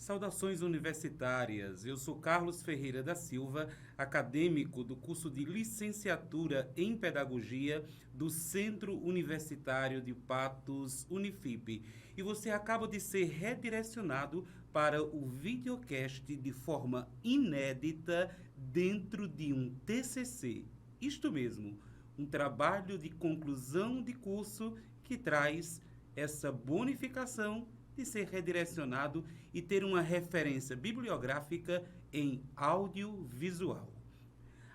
Saudações universitárias, eu sou Carlos Ferreira da Silva, acadêmico do curso de Licenciatura em Pedagogia do Centro Universitário de Patos, Unifip, e você acaba de ser redirecionado para o videocast de forma inédita dentro de um TCC, isto mesmo, um trabalho de conclusão de curso que traz essa bonificação de ser redirecionado e ter uma referência bibliográfica em audiovisual.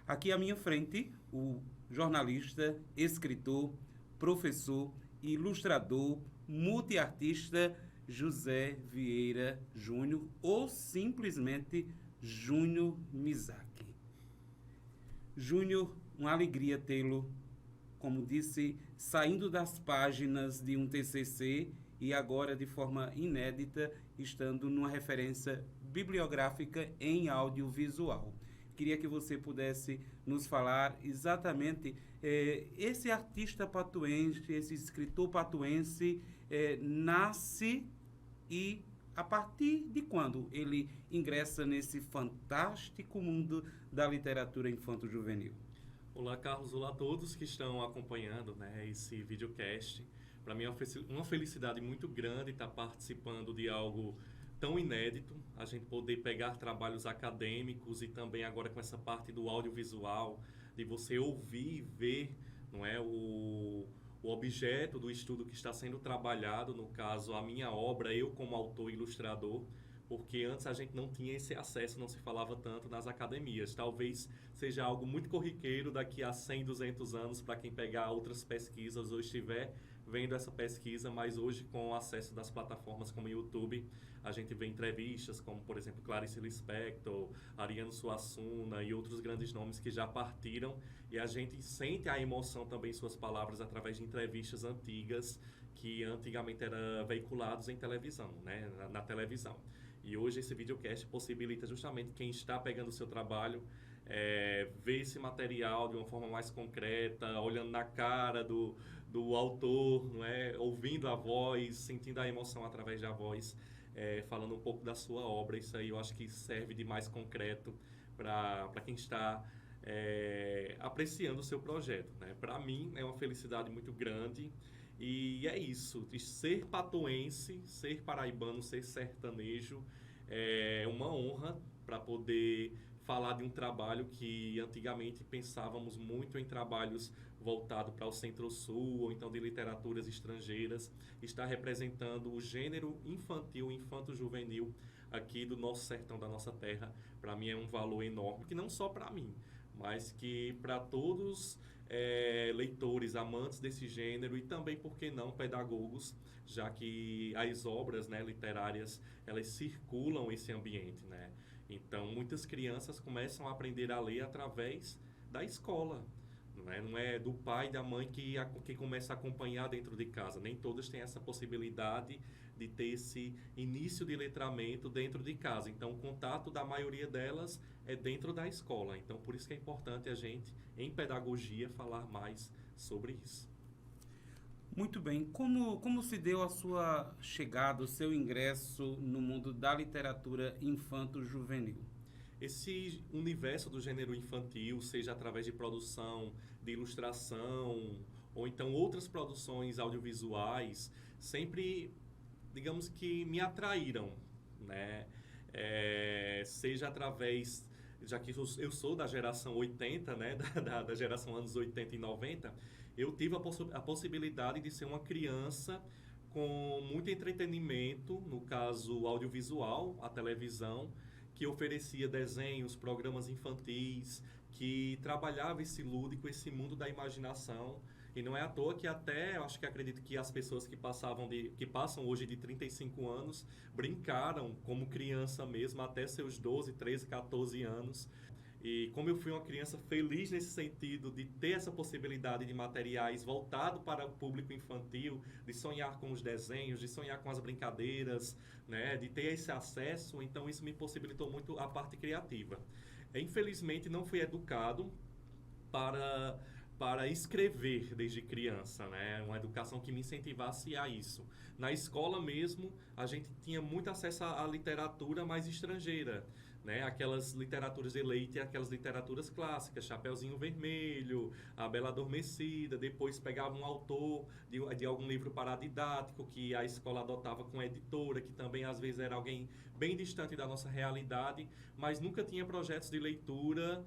Aqui à minha frente, o jornalista, escritor, professor, ilustrador, multiartista José Vieira Júnior, ou simplesmente Júnior Mizaki. Júnior, uma alegria tê-lo, como disse, saindo das páginas de um TCC e agora de forma inédita, estando numa referência bibliográfica em audiovisual. Queria que você pudesse nos falar exatamente esse artista patuense, esse escritor patuense, nasce e a partir de quando ele ingressa nesse fantástico mundo da literatura infanto-juvenil. Olá, Carlos. Olá a todos que estão acompanhando, esse videocast. Para mim é uma felicidade muito grande estar participando de algo tão inédito, a gente poder pegar trabalhos acadêmicos e também agora com essa parte do audiovisual, de você ouvir e ver, não é, o objeto do estudo que está sendo trabalhado, no caso, a minha obra, eu como autor e ilustrador, porque antes a gente não tinha esse acesso, não se falava tanto nas academias. Talvez seja algo muito corriqueiro daqui a 100, 200 anos para quem pegar outras pesquisas ou estiver vendo essa pesquisa, mas hoje com o acesso das plataformas como o YouTube, a gente vê entrevistas como, por exemplo, Clarice Lispector, Ariano Suassuna e outros grandes nomes que já partiram, e a gente sente a emoção também em suas palavras através de entrevistas antigas que antigamente eram veiculados em televisão, na televisão. E hoje esse videocast possibilita justamente quem está pegando o seu trabalho ver esse material de uma forma mais concreta, olhando na cara do autor, não é? Ouvindo a voz, sentindo a emoção através da voz, falando um pouco da sua obra. Isso aí eu acho que serve de mais concreto para quem está apreciando o seu projeto. Para mim é uma felicidade muito grande. E é isso, de ser patoense, ser paraibano, ser sertanejo, é uma honra para poder falar de um trabalho que antigamente pensávamos muito em trabalhos voltados para o Centro-Sul ou então de literaturas estrangeiras, está representando o gênero infantil, infanto-juvenil aqui do nosso sertão, da nossa terra. Para mim é um valor enorme, que não só para mim, mas que para todos leitores, amantes desse gênero e também, por que não, pedagogos, já que as obras literárias, elas circulam esse ambiente, Então, muitas crianças começam a aprender a ler através da escola, não é do pai e da mãe que começa a acompanhar dentro de casa. Nem todas têm essa possibilidade de ter esse início de letramento dentro de casa. Então, o contato da maioria delas é dentro da escola. Então, por isso que é importante a gente, em pedagogia, falar mais sobre isso. Muito bem. Como se deu a sua chegada, o seu ingresso no mundo da literatura infanto-juvenil? Esse universo do gênero infantil, seja através de produção, de ilustração, ou então outras produções audiovisuais, sempre, digamos que me atraíram, seja através, já que eu sou da geração 80, da geração anos 80 e 90, eu tive a possibilidade de ser uma criança com muito entretenimento, no caso audiovisual, a televisão, que oferecia desenhos, programas infantis, que trabalhava esse lúdico, esse mundo da imaginação. E não é à toa que até, eu acho que acredito que as pessoas que passam hoje de 35 anos, brincaram como criança mesmo, até seus 12, 13, 14 anos. E como eu fui uma criança feliz nesse sentido de ter essa possibilidade de materiais voltado para o público infantil, de sonhar com os desenhos, de sonhar com as brincadeiras, de ter esse acesso, então isso me possibilitou muito a parte criativa. Infelizmente não fui educado para escrever desde criança, né? Uma educação que me incentivasse a isso. Na escola mesmo, a gente tinha muito acesso à literatura mais estrangeira, né? Aquelas literaturas de leite, aquelas literaturas clássicas, Chapeuzinho Vermelho, A Bela Adormecida. Depois pegava um autor de algum livro paradidático que a escola adotava com a editora, que também às vezes era alguém bem distante da nossa realidade, mas nunca tinha projetos de leitura,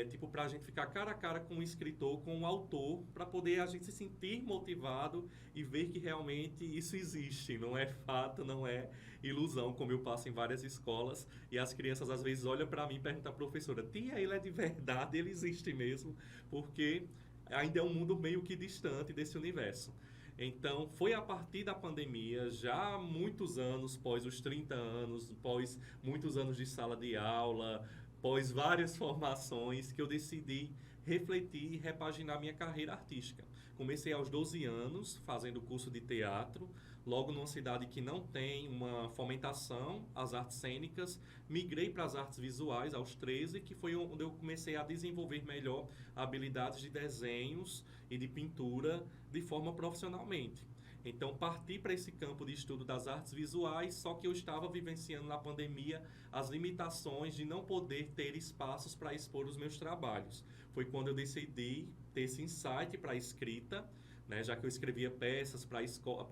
tipo, para a gente ficar cara a cara com o escritor, com o autor, para poder a gente se sentir motivado e ver que realmente isso existe, não é fato, não é ilusão, como eu passo em várias escolas, e as crianças às vezes olham para mim e perguntam à professora: tia, ele é de verdade, ele existe mesmo, porque ainda é um mundo meio que distante desse universo. Então, foi a partir da pandemia, já há muitos anos, pós os 30 anos, pós muitos anos de sala de aula, pós várias formações, que eu decidi refletir e repaginar minha carreira artística. Comecei aos 12 anos, fazendo curso de teatro, logo numa cidade que não tem uma fomentação às artes cênicas. Migrei para as artes visuais aos 13, que foi onde eu comecei a desenvolver melhor habilidades de desenhos e de pintura de forma profissionalmente. Então, parti para esse campo de estudo das artes visuais, só que eu estava vivenciando na pandemia as limitações de não poder ter espaços para expor os meus trabalhos. Foi quando eu decidi ter esse insight para a escrita, né? Já que eu escrevia peças para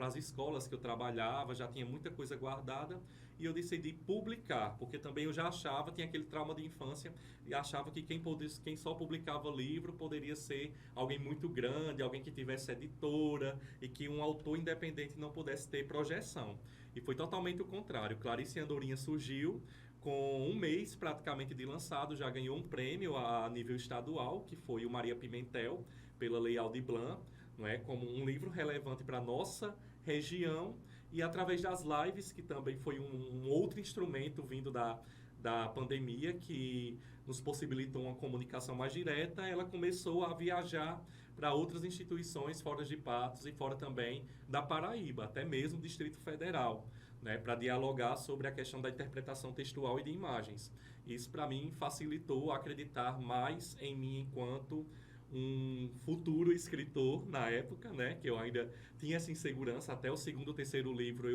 as escolas que eu trabalhava, já tinha muita coisa guardada, e eu decidi publicar, porque também eu já achava, tinha aquele trauma de infância, e achava que quem só publicava livro poderia ser alguém muito grande, alguém que tivesse editora, e que um autor independente não pudesse ter projeção. E foi totalmente o contrário. Clarice Andorinha surgiu com um mês praticamente de lançado, já ganhou um prêmio a nível estadual, que foi o Maria Pimentel, pela Lei Aldir Blanc, não é? Como um livro relevante para a nossa região, e através das lives, que também foi um outro instrumento vindo da pandemia, que nos possibilitou uma comunicação mais direta, ela começou a viajar para outras instituições fora de Patos e fora também da Paraíba, até mesmo o Distrito Federal, né, para dialogar sobre a questão da interpretação textual e de imagens. Isso, para mim, facilitou acreditar mais em mim enquanto um futuro escritor na época, né? Que eu ainda tinha essa insegurança. Até o segundo ou terceiro livro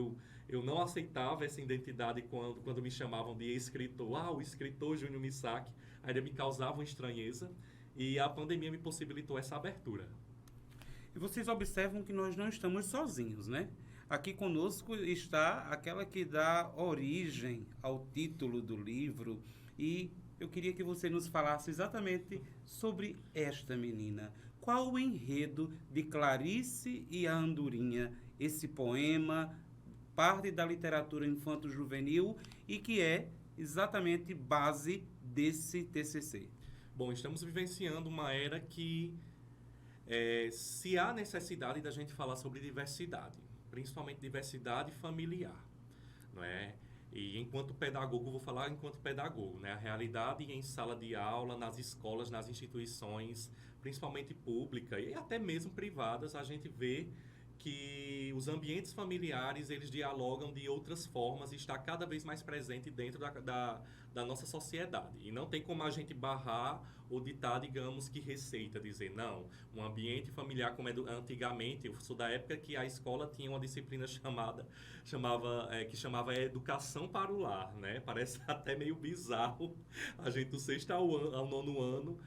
eu não aceitava essa identidade quando me chamavam de escritor. O escritor Júnior Misaki ainda me causava uma estranheza, e a pandemia me possibilitou essa abertura. E vocês observam que nós não estamos sozinhos, né? Aqui conosco está aquela que dá origem ao título do livro, e eu queria que você nos falasse exatamente sobre esta menina. Qual o enredo de Clarice e a Andorinha, esse poema, parte da literatura infanto-juvenil e que é exatamente base desse TCC? Bom, estamos vivenciando uma era que se há necessidade da gente falar sobre diversidade, principalmente diversidade familiar, não é? E enquanto pedagogo, vou falar enquanto pedagogo, né? A realidade em sala de aula, nas escolas, nas instituições, principalmente públicas e até mesmo privadas, a gente vê que os ambientes familiares, eles dialogam de outras formas e está cada vez mais presente dentro da nossa sociedade. E não tem como a gente barrar ou ditar, digamos, que receita, dizer, não, um ambiente familiar como antigamente, eu sou da época que a escola tinha uma disciplina que chamava Educação para o Lar, né? Parece até meio bizarro a gente do sexto ao nono ano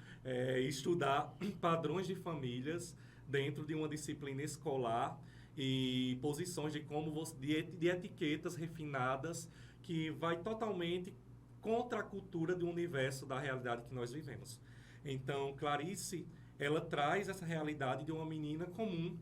estudar padrões de famílias dentro de uma disciplina escolar e posições de etiquetas refinadas que vai totalmente contra a cultura do universo da realidade que nós vivemos. Então, Clarice, ela traz essa realidade de uma menina comum.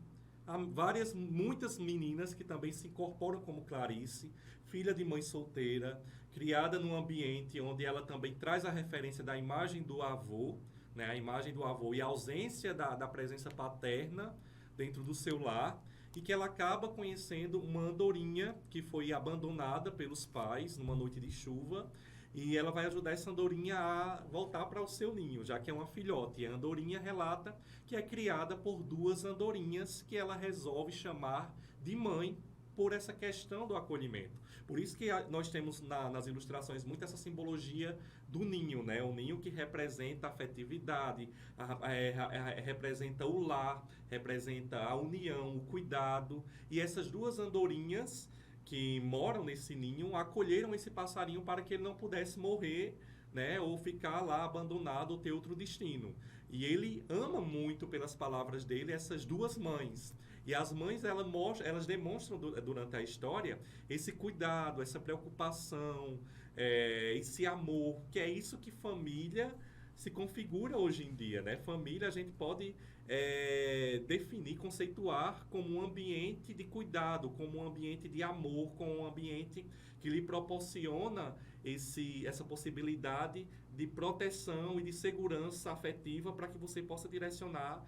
Há muitas meninas que também se incorporam como Clarice, filha de mãe solteira, criada num ambiente onde ela também traz a referência da imagem do avô, né, a imagem do avô e a ausência da presença paterna dentro do seu lar, e que ela acaba conhecendo uma andorinha que foi abandonada pelos pais numa noite de chuva, e ela vai ajudar essa andorinha a voltar para o seu ninho, já que é uma filhote. E a andorinha relata que é criada por duas andorinhas que ela resolve chamar de mãe por essa questão do acolhimento. Por isso que nós temos nas ilustrações muito essa simbologia do ninho, né? O ninho que representa a afetividade, representa o lar, representa a união, o cuidado. E essas duas andorinhas que moram nesse ninho acolheram esse passarinho para que ele não pudesse morrer, né, ou ficar lá abandonado ou ter outro destino. E ele ama muito, pelas palavras dele, essas duas mães. E as mães, elas demonstram durante a história esse cuidado, essa preocupação, esse amor, que é isso que família se configura hoje em dia, né? Família a gente pode definir, conceituar como um ambiente de cuidado, como um ambiente de amor, como um ambiente que lhe proporciona essa possibilidade de proteção e de segurança afetiva para que você possa direcionar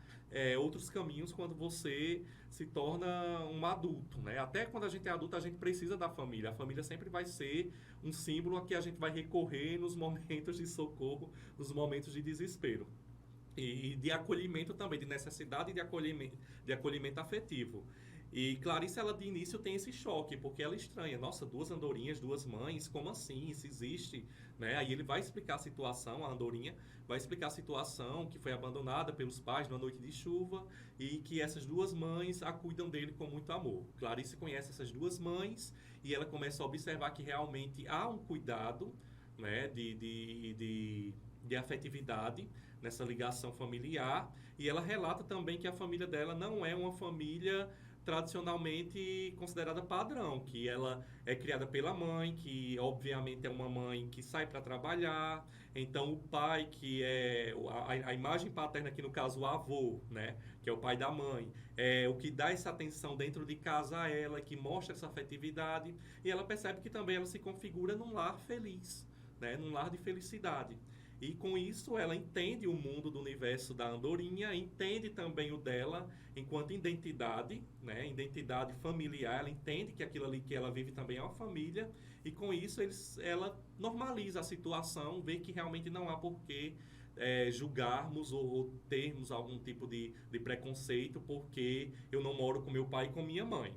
outros caminhos quando você se torna um adulto, né? Até quando a gente é adulto, a gente precisa da família. A família sempre vai ser um símbolo a que a gente vai recorrer nos momentos de socorro, nos momentos de desespero. E de acolhimento também, de necessidade de acolhimento afetivo. E Clarice, ela de início tem esse choque, porque ela estranha. Nossa, duas andorinhas, duas mães, como assim? Isso existe? Né? Aí ele vai explicar a situação, a andorinha vai explicar a situação que foi abandonada pelos pais numa noite de chuva e que essas duas mães a cuidam dele com muito amor. Clarice conhece essas duas mães e ela começa a observar que realmente há um cuidado, né, de afetividade nessa ligação familiar, e ela relata também que a família dela não é uma família tradicionalmente considerada padrão, que ela é criada pela mãe, que obviamente é uma mãe que sai para trabalhar, então o pai, que é a imagem paterna aqui no caso o avô, né, que é o pai da mãe, é o que dá essa atenção dentro de casa a ela, que mostra essa afetividade, e ela percebe que também ela se configura num lar feliz, né, num lar de felicidade. E com isso ela entende o mundo do universo da andorinha, entende também o dela enquanto identidade, né? Identidade familiar, ela entende que aquilo ali que ela vive também é uma família, e com isso ela normaliza a situação, vê que realmente não há porquê julgarmos ou termos algum tipo de preconceito porque eu não moro com meu pai e com minha mãe.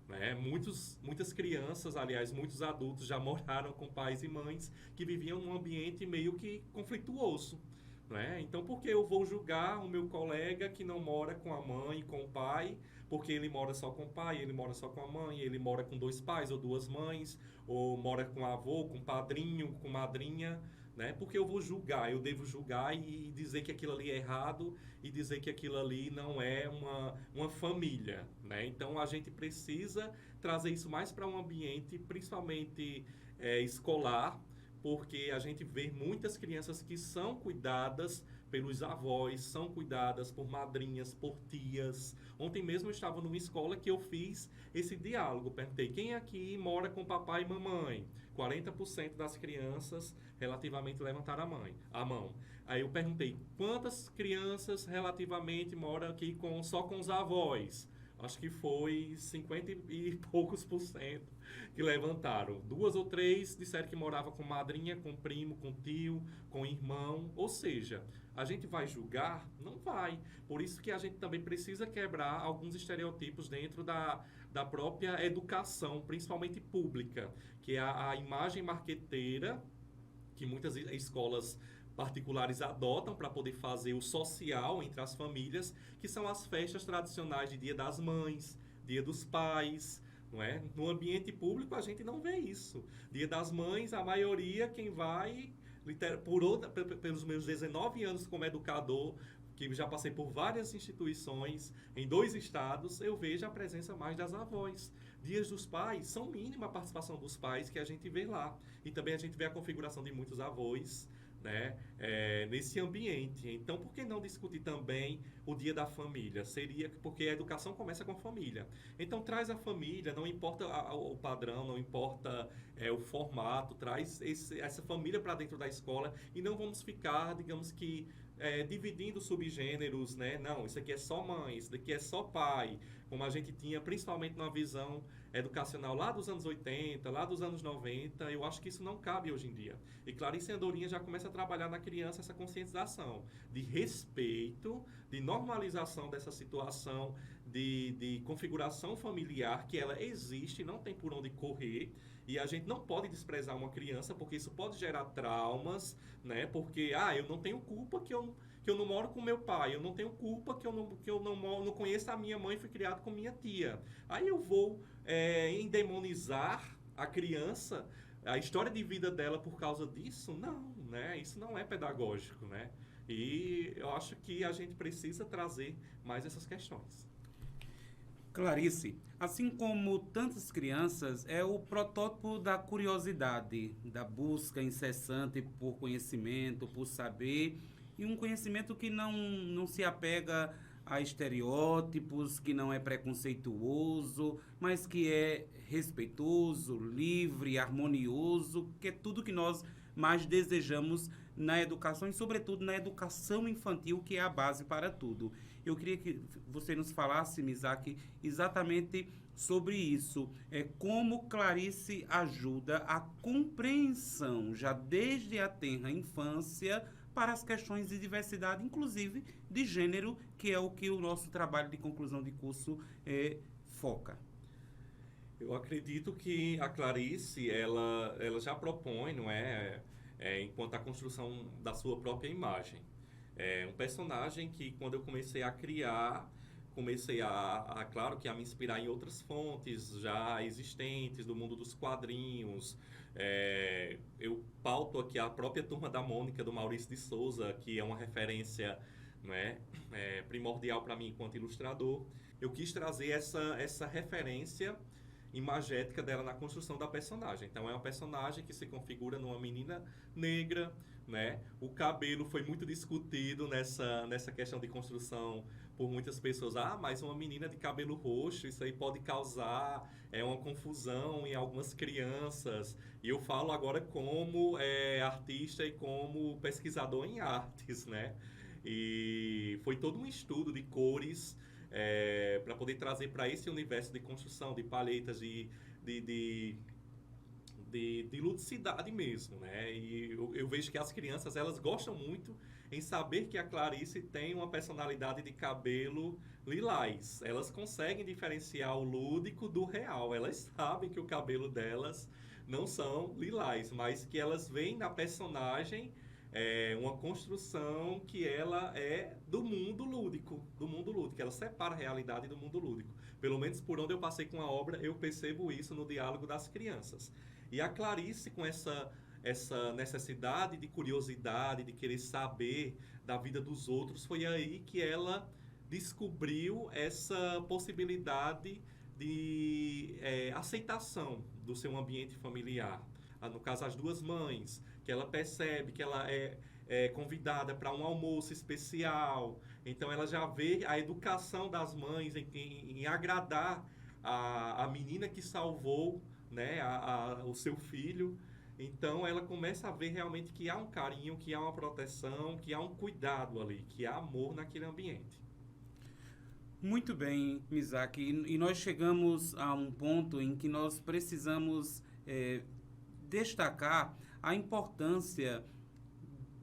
Né? Muitas crianças, aliás, muitos adultos já moraram com pais e mães que viviam num ambiente meio que conflituoso. Né? Então, por que eu vou julgar o meu colega que não mora com a mãe e com o pai, porque ele mora só com o pai, ele mora só com a mãe, ele mora com dois pais ou duas mães, ou mora com avô, com padrinho, com madrinha, né? Porque eu vou julgar, eu devo julgar e dizer que aquilo ali é errado e dizer que aquilo ali não é uma família, né? Então a gente precisa trazer isso mais para um ambiente, principalmente escolar, porque a gente vê muitas crianças que são cuidadas pelos avós, são cuidadas por madrinhas, por tias. Ontem mesmo eu estava numa escola que eu fiz esse diálogo. Perguntei, quem aqui mora com papai e mamãe? 40% das crianças relativamente levantaram a mão. Aí eu perguntei, quantas crianças relativamente moram aqui só com os avós? Acho que foi 50 e poucos % que levantaram. 2 ou 3 disseram que morava com madrinha, com primo, com tio, com irmão. Ou seja, a gente vai julgar? Não vai. Por isso que a gente também precisa quebrar alguns estereotipos dentro da própria educação, principalmente pública, que é a imagem marqueteira que muitas escolas particulares adotam para poder fazer o social entre as famílias, que são as festas tradicionais de Dia das Mães, Dia dos Pais, não é? No ambiente público a gente não vê isso. Dia das Mães, a maioria quem vai, pelos meus 19 anos como educador, que já passei por várias instituições em 2 estados, eu vejo a presença mais das avós. Dias dos Pais, são mínima a participação dos pais que a gente vê lá. E também a gente vê a configuração de muitos avós, né, nesse ambiente. Então, por que não discutir também o Dia da Família? Seria porque a educação começa com a família. Então, traz a família, não importa o padrão, não importa o formato, traz essa família para dentro da escola e não vamos ficar, digamos que, dividindo subgêneros, né? Não, isso aqui é só mãe, isso daqui é só pai, como a gente tinha principalmente numa visão educacional lá dos anos 80, lá dos anos 90, eu acho que isso não cabe hoje em dia. E Clarice Andorinha já começa a trabalhar na criança essa conscientização de respeito, de normalização dessa situação, de configuração familiar, que ela existe, não tem por onde correr, e a gente não pode desprezar uma criança, porque isso pode gerar traumas, né? Porque, eu não tenho culpa que eu não moro com meu pai, eu não tenho culpa que eu não conheço a minha mãe e fui criado com minha tia. Aí eu vou endemonizar a criança, a história de vida dela por causa disso? Não, né? Isso não é pedagógico, né? E eu acho que a gente precisa trazer mais essas questões. Clarice, assim como tantas crianças, é o protótipo da curiosidade, da busca incessante por conhecimento, por saber, e um conhecimento que não se apega a estereótipos, que não é preconceituoso, mas que é respeitoso, livre, harmonioso, que é tudo que nós mais desejamos na educação e, sobretudo, na educação infantil, que é a base para tudo. Eu queria que você nos falasse, Mizaki, exatamente sobre isso. Como Clarice ajuda a compreensão, já desde a tenra infância, para as questões de diversidade, inclusive de gênero, que é o que o nosso trabalho de conclusão de curso foca. Eu acredito que a Clarice, ela já propõe, não é, enquanto a construção da sua própria imagem. É um personagem que, quando eu comecei a criar, claro, que a me inspirar em outras fontes já existentes do mundo dos quadrinhos. Eu pauto aqui a própria Turma da Mônica, do Maurício de Souza, que é uma referência, né, primordial para mim enquanto ilustrador. Eu quis trazer essa referência imagética dela na construção da personagem. Então, é uma personagem que se configura numa menina negra, né? O cabelo foi muito discutido nessa questão de construção por muitas pessoas. Mas uma menina de cabelo roxo, isso aí pode causar uma confusão em algumas crianças. E eu falo agora como artista e como pesquisador em artes, né? E foi todo um estudo de cores para poder trazer para esse universo de construção, de palhetas, de ludicidade mesmo, né? E eu vejo que as crianças, elas gostam muito em saber que a Clarice tem uma personalidade de cabelo lilás. Elas conseguem diferenciar o lúdico do real. Elas sabem que o cabelo delas não são lilás, mas que elas veem na personagem uma construção que ela é do mundo lúdico. Ela separa a realidade do mundo lúdico. Pelo menos por onde eu passei com a obra, eu percebo isso no diálogo das crianças. E a Clarice, com essa necessidade de curiosidade, de querer saber da vida dos outros, foi aí que ela descobriu essa possibilidade de aceitação do seu ambiente familiar. No caso, as duas mães, que ela percebe que ela é convidada para um almoço especial. Então, ela já vê a educação das mães em agradar a menina que salvou, né, o seu filho. Então, ela começa a ver realmente que há um carinho, que há uma proteção, que há um cuidado ali, que há amor naquele ambiente. Muito bem, Mizaki. E nós chegamos a um ponto em que nós precisamos destacar a importância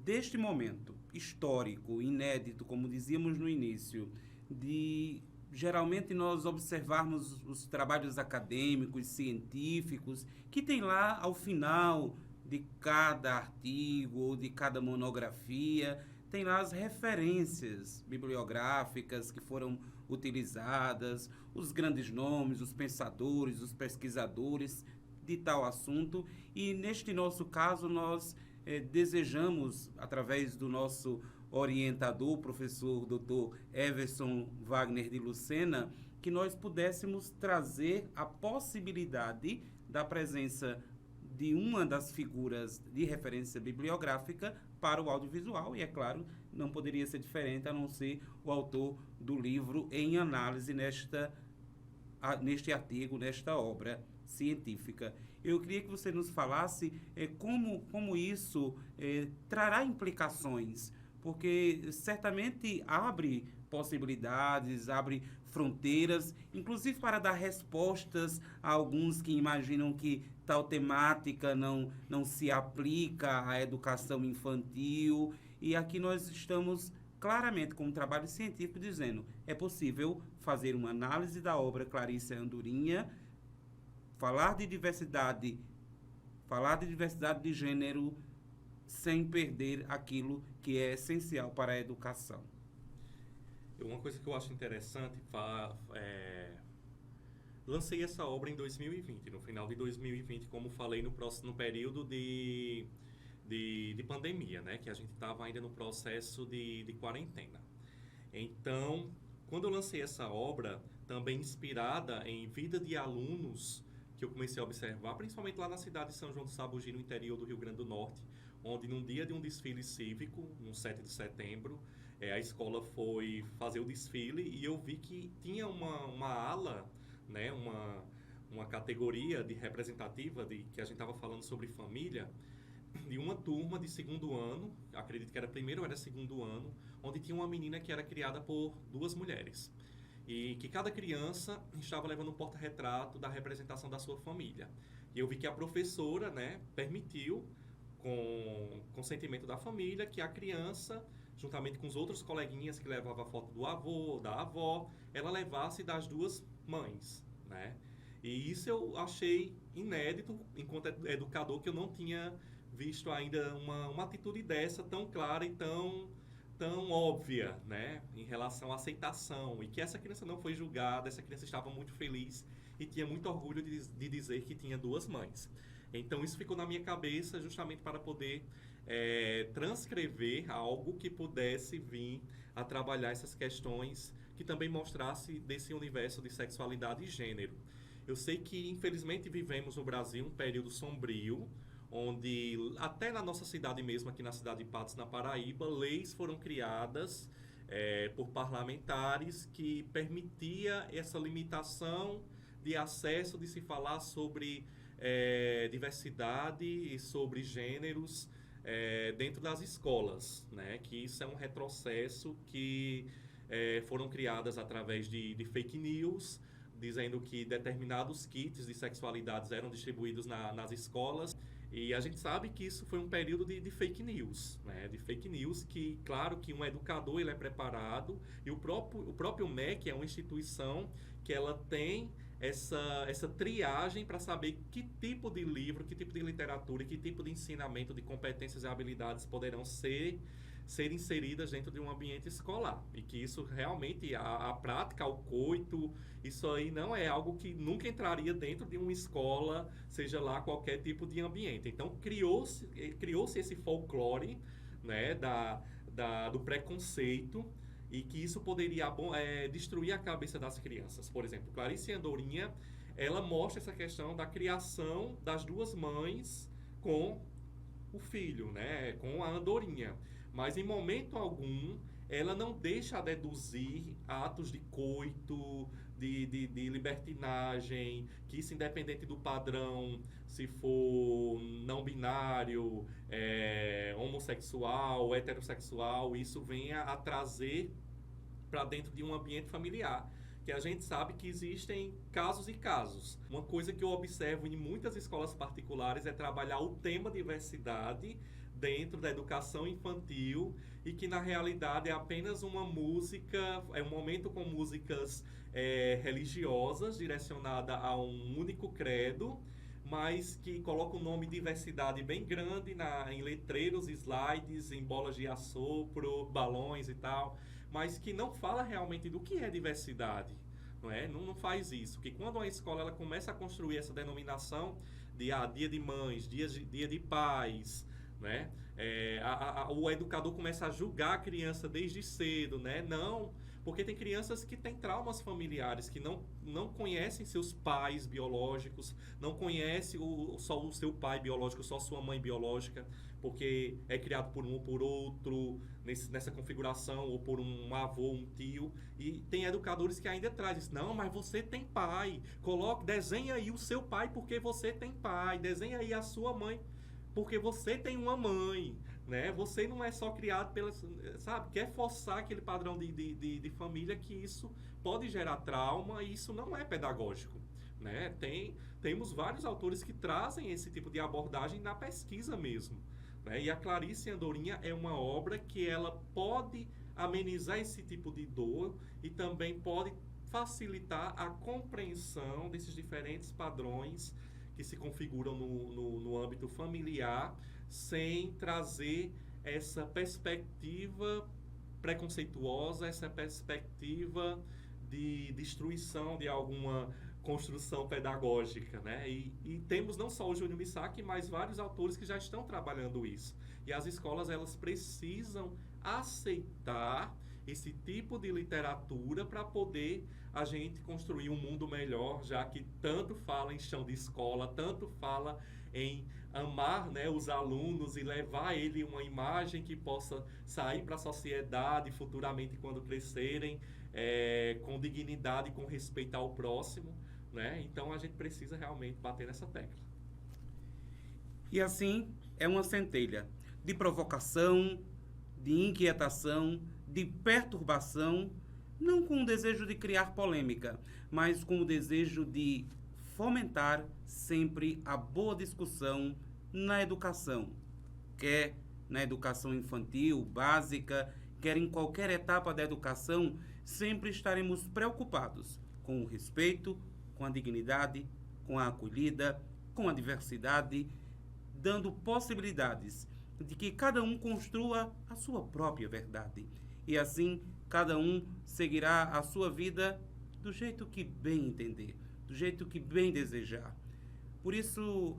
deste momento histórico, inédito, como dizíamos no início, de geralmente nós observarmos os trabalhos acadêmicos, científicos, que tem lá ao final de cada artigo ou de cada monografia, tem lá as referências bibliográficas que foram utilizadas, os grandes nomes, os pensadores, os pesquisadores de tal assunto. E neste nosso caso nós desejamos, através do nosso orientador, professor Dr. Everson Wagner de Lucena, que nós pudéssemos trazer a possibilidade da presença de uma das figuras de referência bibliográfica para o audiovisual, e é claro, não poderia ser diferente a não ser o autor do livro em análise neste artigo, nesta obra científica. Eu queria que você nos falasse como isso trará implicações porque certamente abre possibilidades, abre fronteiras, inclusive para dar respostas a alguns que imaginam que tal temática não se aplica à educação infantil. E aqui nós estamos claramente com um trabalho científico dizendo é possível fazer uma análise da obra Clarice Andorinha, falar de diversidade de gênero sem perder aquilo que é essencial para a educação. Uma coisa que eu acho interessante, lancei essa obra em 2020, no final de 2020, como falei, no período de pandemia, né? Que a gente estava ainda no processo de quarentena. Então, quando eu lancei essa obra, também inspirada em vida de alunos que eu comecei a observar, principalmente lá na cidade de São João do Sabugi, no interior do Rio Grande do Norte, onde num dia de um desfile cívico, no 7 de setembro, a escola foi fazer o desfile e eu vi que tinha uma ala, né, uma categoria de representativa, que a gente estava falando sobre família, de uma turma de segundo ano, acredito que era primeiro ou era segundo ano, onde tinha uma menina que era criada por duas mulheres. E que cada criança estava levando um porta-retrato da representação da sua família. E eu vi que a professora, né, permitiu, com consentimento da família, que a criança, juntamente com os outros coleguinhas que levavam a foto do avô, da avó, ela levasse das duas mães, né? E isso eu achei inédito, enquanto educador, que eu não tinha visto ainda uma atitude dessa tão clara e tão óbvia, né, em relação à aceitação, e que essa criança não foi julgada, essa criança estava muito feliz e tinha muito orgulho de dizer que tinha duas mães. Então isso ficou na minha cabeça justamente para poder transcrever algo que pudesse vir a trabalhar essas questões, que também mostrasse desse universo de sexualidade e gênero. Eu sei que infelizmente vivemos no Brasil um período sombrio, onde até na nossa cidade mesmo, aqui na cidade de Patos, na Paraíba, leis foram criadas por parlamentares que permitia essa limitação de acesso, de se falar sobre diversidade e sobre gêneros dentro das escolas, né? Que isso é um retrocesso que foram criadas através de fake news, dizendo que determinados kits de sexualidades eram distribuídos nas escolas. E a gente sabe que isso foi um período de fake news, né? De fake news que, claro, que um educador ele é preparado, e o próprio MEC é uma instituição que ela tem essa triagem para saber que tipo de livro, que tipo de literatura, que tipo de ensinamento de competências e habilidades poderão ser inseridas dentro de um ambiente escolar. E que isso realmente, a prática, o coito, isso aí não é algo que nunca entraria dentro de uma escola, seja lá qualquer tipo de ambiente. Então, criou-se esse folclore, né, do preconceito, e que isso poderia destruir a cabeça das crianças. Por exemplo, Clarice Andorinha, ela mostra essa questão da criação das duas mães com o filho, né, com a Andorinha. Mas em momento algum ela não deixa a deduzir atos de coito, de libertinagem, que isso independente do padrão, se for não binário, homossexual, heterossexual, isso venha a trazer para dentro de um ambiente familiar. Que a gente sabe que existem casos e casos. Uma coisa que eu observo em muitas escolas particulares é trabalhar o tema diversidade dentro da educação infantil, e que na realidade é apenas uma música, é um momento com músicas religiosas direcionada a um único credo, mas que coloca o nome diversidade bem grande em letreiros, slides, em bolas de assopro, balões e tal, mas que não fala realmente do que é diversidade. Não é? Não faz isso. Porque quando a escola ela começa a construir essa denominação de dia de mães, dia de pais, né? O educador começa a julgar a criança desde cedo, né? Não, porque tem crianças que têm traumas familiares, que não conhecem seus pais biológicos, não conhecem só o seu pai biológico, só sua mãe biológica, porque é criado por um ou por outro, nessa configuração, ou por um avô, um tio. E tem educadores que ainda trazem isso. Não, mas você tem pai. Desenha aí o seu pai porque você tem pai. Desenha aí a sua mãe porque você tem uma mãe, né? Você não é só criado pela, sabe, quer forçar aquele padrão de família, que isso pode gerar trauma, e isso não é pedagógico, né? Temos vários autores que trazem esse tipo de abordagem na pesquisa mesmo, né? E a Clarice Andorinha é uma obra que ela pode amenizar esse tipo de dor e também pode facilitar a compreensão desses diferentes padrões que se configuram no âmbito familiar, sem trazer essa perspectiva preconceituosa, essa perspectiva de destruição de alguma construção pedagógica, né? E temos não só o Júnior Missac, mas vários autores que já estão trabalhando isso. E as escolas, elas precisam aceitar esse tipo de literatura para poder a gente construir um mundo melhor, já que tanto fala em chão de escola, tanto fala em amar, né, os alunos e levar ele uma imagem que possa sair para a sociedade futuramente quando crescerem, com dignidade, com respeito ao próximo, né? Então a gente precisa realmente bater nessa tecla. E assim é uma centelha de provocação, de inquietação, de perturbação, não com o desejo de criar polêmica, mas com o desejo de fomentar sempre a boa discussão na educação, quer na educação infantil, básica, quer em qualquer etapa da educação, sempre estaremos preocupados com o respeito, com a dignidade, com a acolhida, com a diversidade, dando possibilidades de que cada um construa a sua própria verdade. E assim, cada um seguirá a sua vida do jeito que bem entender, do jeito que bem desejar. Por isso,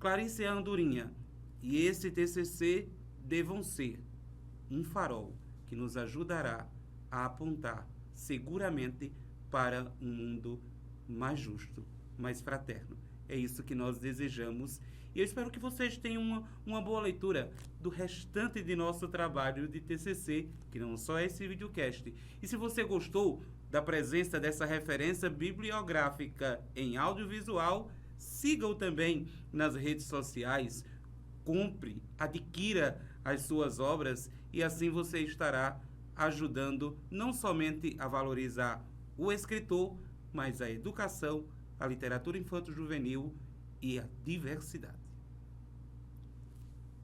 Clarice Andorinha e esse TCC devam ser um farol que nos ajudará a apontar seguramente para um mundo mais justo, mais fraterno. É isso que nós desejamos. E eu espero que vocês tenham uma boa leitura do restante de nosso trabalho de TCC, que não só é esse videocast. E se você gostou da presença dessa referência bibliográfica em audiovisual, siga-o também nas redes sociais, compre, adquira as suas obras e assim você estará ajudando não somente a valorizar o escritor, mas a educação, a literatura infanto-juvenil e a diversidade.